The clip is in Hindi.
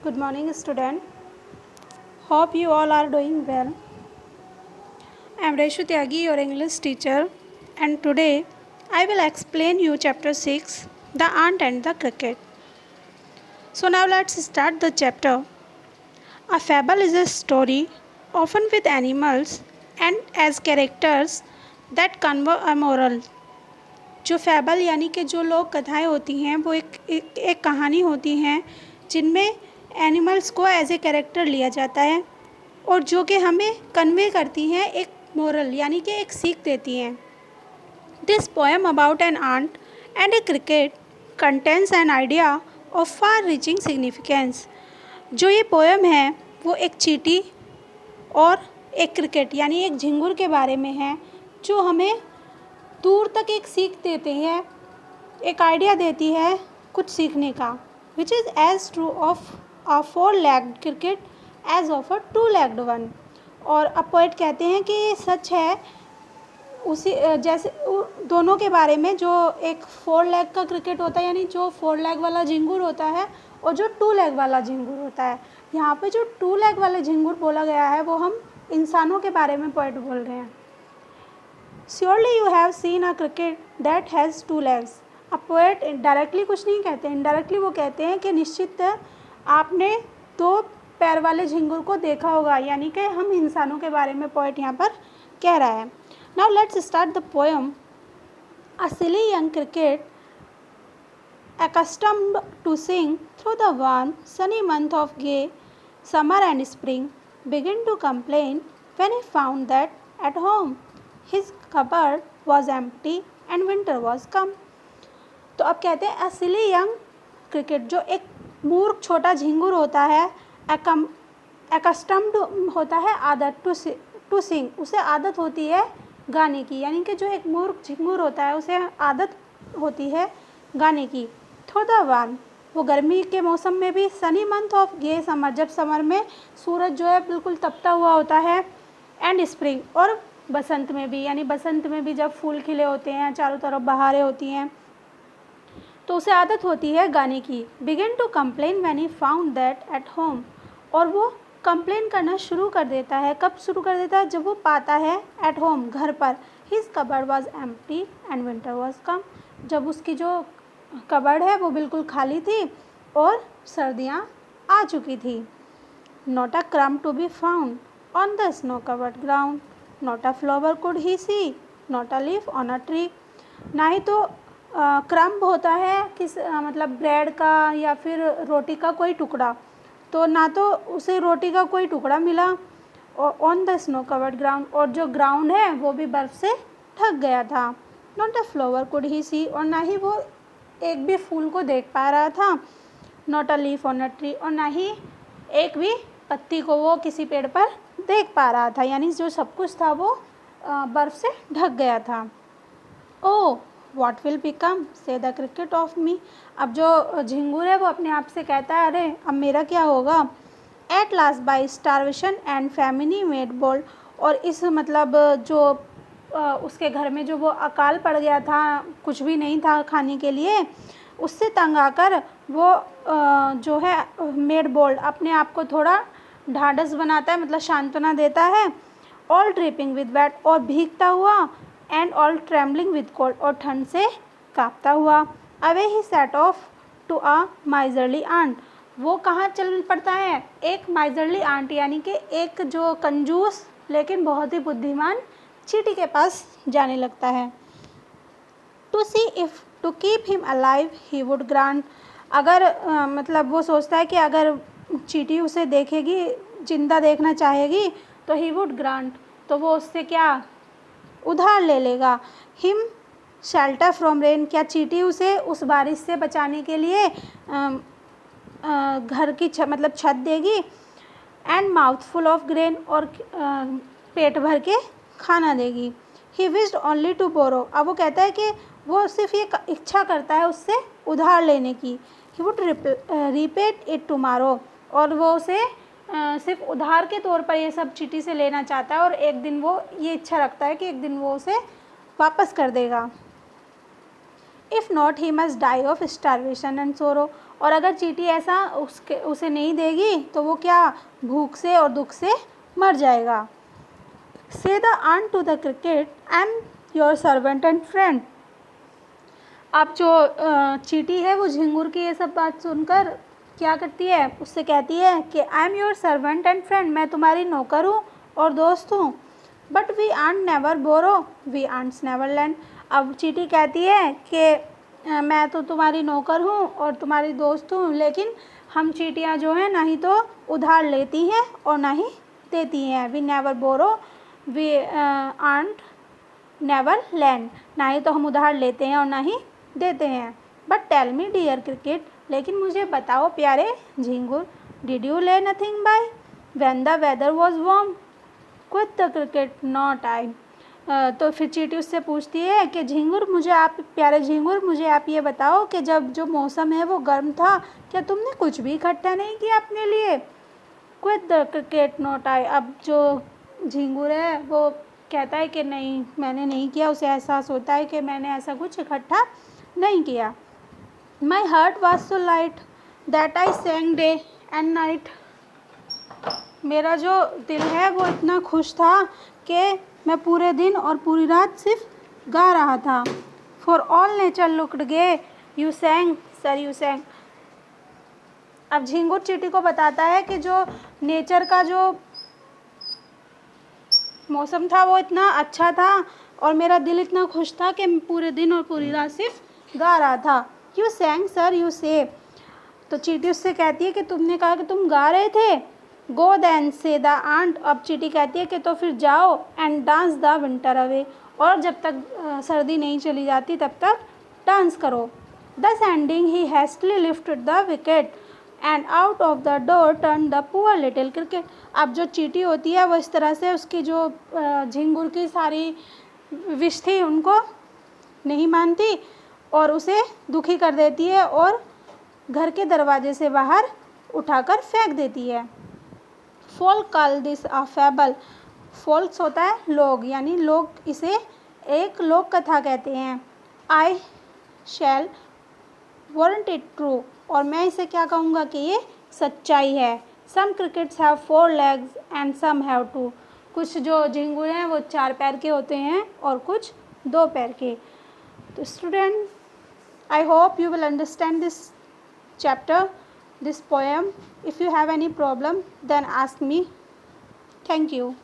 Good morning, student. Hope you all are doing well. I am Reshu Tyagi, your English teacher, and today I will explain you chapter 6, The Ant and the Cricket. So now let's start the chapter. A fable is a story, often with animals and as characters that convey a moral. जो फैबल यानी कि जो लोक कथाएँ होती हैं वो एक कहानी होती हैं जिनमें एनिमल्स को एज ए कैरेक्टर लिया जाता है और जो कि हमें कन्वे करती हैं एक मोरल यानी कि एक सीख देती हैं. This poem about an ant and a cricket contains an idea of far reaching significance. जो ये पोएम है वो एक चींटी और एक क्रिकेट यानी एक झिंगुर के बारे में है जो हमें दूर तक एक सीख देते हैं, एक आइडिया देती है कुछ सीखने का. Which is as true of a 4-legged cricket as of a 2-legged one. और अ पोएट कहते हैं कि ये सच है उसी जैसे दोनों के बारे में. जो एक 4 लेग का क्रिकेट होता है यानी जो 4 लेग वाला झिंगुर होता है और जो 2 लेग वाला झिंगुर होता है. यहाँ पे जो 2 लेग वाले झिंगुर बोला गया है वो हम इंसानों के बारे में पोएट बोल रहे हैं. Surely you have seen a cricket that has 2 legs. अब पोएट डायरेक्टली कुछ नहीं कहते, इनडायरेक्टली वो कहते हैं कि निश्चित आपने 2 पैर वाले झिंगुर को देखा होगा, यानी कि हम इंसानों के बारे में पोएट यहाँ पर कह रहा है. Now let's start the poem. A silly young cricket accustomed to sing through the warm sunny month of gay summer and spring began to complain when he found that at home his cupboard was empty and winter was come. तो अब कहते हैं सिली यंग क्रिकेट जो एक मूर्ख छोटा झिंगुर होता है एकस्टम्ड होता है आदत टू सिंग, उसे आदत होती है गाने की. यानी कि जो एक मूर्ख झिंगुर होता है उसे आदत होती है गाने की. थोड़ा वान वो गर्मी के मौसम में भी, sunny month of gay summer जब समर में सूरज जो है बिल्कुल तपता हुआ होता है, एंड स्प्रिंग और बसंत में भी, यानी बसंत में भी जब फूल खिले होते हैं चारों तरफ बहारें होती हैं तो उसे आदत होती है गाने की. Begin to complain when he found that at home. और वो कंप्लेन करना शुरू कर देता है. कब शुरू कर देता है? जब वो पाता है एट होम घर पर his cupboard was empty and winter was कम. जब उसकी जो कबर्ड है वो बिल्कुल खाली थी और सर्दियाँ आ चुकी थी. Not a crumb to be found on the snow covered ground, not a flower could he see, not a leaf on a tree. ना ही तो क्रम्ब होता है मतलब ब्रेड का या फिर रोटी का कोई टुकड़ा, तो ना तो उसे रोटी का कोई टुकड़ा मिला. और on the snow covered ground, और जो ग्राउंड है वो भी बर्फ़ से ढक गया था. Not a flower could he see, और ना ही वो एक भी फूल को देख पा रहा था. Not a leaf on a tree, और ना ही एक भी पत्ती को वो किसी पेड़ पर देख पा रहा था. यानी जो सब कुछ था वो बर्फ़ से ढक गया था. ओह व्हाट विल बिकम से द क्रिकेट ऑफ मी. अब जो झिंगुर है वो अपने आप से कहता है अरे अब मेरा क्या होगा. At last by starvation and famine made bold. और इस मतलब जो उसके घर में जो वो अकाल पड़ गया था, कुछ भी नहीं था खाने के लिए, उससे तंग आकर वो जो है मेड बोल्ड अपने आप को थोड़ा ढाढ़स बनाता है, मतलब सांत्वना देता है. ऑल ड्रिपिंग विद वेट, और भीगता हुआ, and all trembling with cold, और ठंड से कांपता हुआ. Away he set off to a miserly ant. वो कहाँ चल पड़ता है? एक माइजरली आंट यानी कि एक जो कंजूस लेकिन बहुत ही बुद्धिमान चींटी के पास जाने लगता है. To see if to keep him alive he would grant. अगर मतलब वो सोचता है कि अगर चींटी उसे देखेगी, जिंदा देखना चाहेगी, तो ही वुड ग्रांट, तो वो उससे क्या उधार ले लेगा. Him shelter from rain. क्या चींटी उसे उस बारिश से बचाने के लिए घर की मतलब छत देगी. And mouth full of grain, और पेट भर के खाना देगी. He wished only to borrow. अब वो कहता है कि वो सिर्फ ये इच्छा करता है उससे उधार लेने की. He would repeat it tomorrow. और वो उसे सिर्फ उधार के तौर पर ये सब चींटी से लेना चाहता है, और एक दिन वो ये इच्छा रखता है कि एक दिन वो उसे वापस कर देगा. If not he must die of starvation and sorrow. और अगर चींटी ऐसा उसे नहीं देगी तो वो क्या भूख से और दुख से मर जाएगा। Says the ant to the cricket, I am your servant and friend. अब जो चींटी है वो झिंगुर की ये सब बात सुनकर क्या करती है, उससे कहती है कि I am your servant and friend, मैं तुम्हारी नौकर हूँ और दोस्त हूँ। But we ant never borrow, we ants never lend. अब चींटी कहती है कि मैं तो तुम्हारी नौकर हूँ और तुम्हारी दोस्त हूँ, लेकिन हम चींटियाँ जो हैं ना ही तो उधार लेती हैं और ना ही देती हैं। We never borrow, we ant never lend, ना ही तो हम उधार लेते हैं और ना ही देते हैं। But tell me dear cricket, लेकिन मुझे बताओ प्यारे झिंगुर, did you lay nothing by when the weather was warm? Quoth the cricket, not I. तो फिर चींटी उससे पूछती है कि झिंगुर, मुझे आप प्यारे झिंगुर, मुझे आप ये बताओ कि जब जो मौसम है वो गर्म था, क्या तुमने कुछ भी इकट्ठा नहीं किया अपने लिए? क्विट द क्रिकेट, नॉट आई। अब जो झिंगुर है वो कहता है कि नहीं, मैंने नहीं किया। उसे एहसास होता है कि मैंने ऐसा कुछ इकट्ठा नहीं किया। My heart was so light that I sang day and night. मेरा जो दिल है वो इतना खुश था कि मैं पूरे दिन और पूरी रात सिर्फ गा रहा था। For all nature looked gay, you sang sir you sang. अब झिंगुर चींटी को बताता है कि जो नेचर का जो मौसम था वो इतना अच्छा था और मेरा दिल इतना खुश था कि मैं पूरे दिन और पूरी रात सिर्फ गा रहा था। यू सेंग सर यू से। तो चींटी उससे कहती है कि तुमने कहा कि तुम गा रहे थे। गो देन से द आंट। अब चींटी कहती है कि तो फिर जाओ and dance the winter away, और जब तक सर्दी नहीं चली जाती तब तक डांस करो। Thus ending he hastily lifted the wicket and out of the door turned the poor little cricket. अब जो चींटी होती है वो इस तरह से उसकी जो झिंगुर की सारी विश थी उनको नहीं मानती और उसे दुखी कर देती है और घर के दरवाजे से बाहर उठाकर फेंक देती है। Folk call this a fable. Folks होता है लोग, यानी लोग इसे एक लोक कथा कहते हैं। I shall warrant it true, और मैं इसे क्या कहूँगा कि ये सच्चाई है। Some crickets have 4 legs and some have 2। कुछ जो झिंगुर हैं वो 4 पैर के होते हैं और कुछ 2 पैर के। तो student, I hope you will understand this chapter, this poem. If you have any problem, then ask me. Thank you.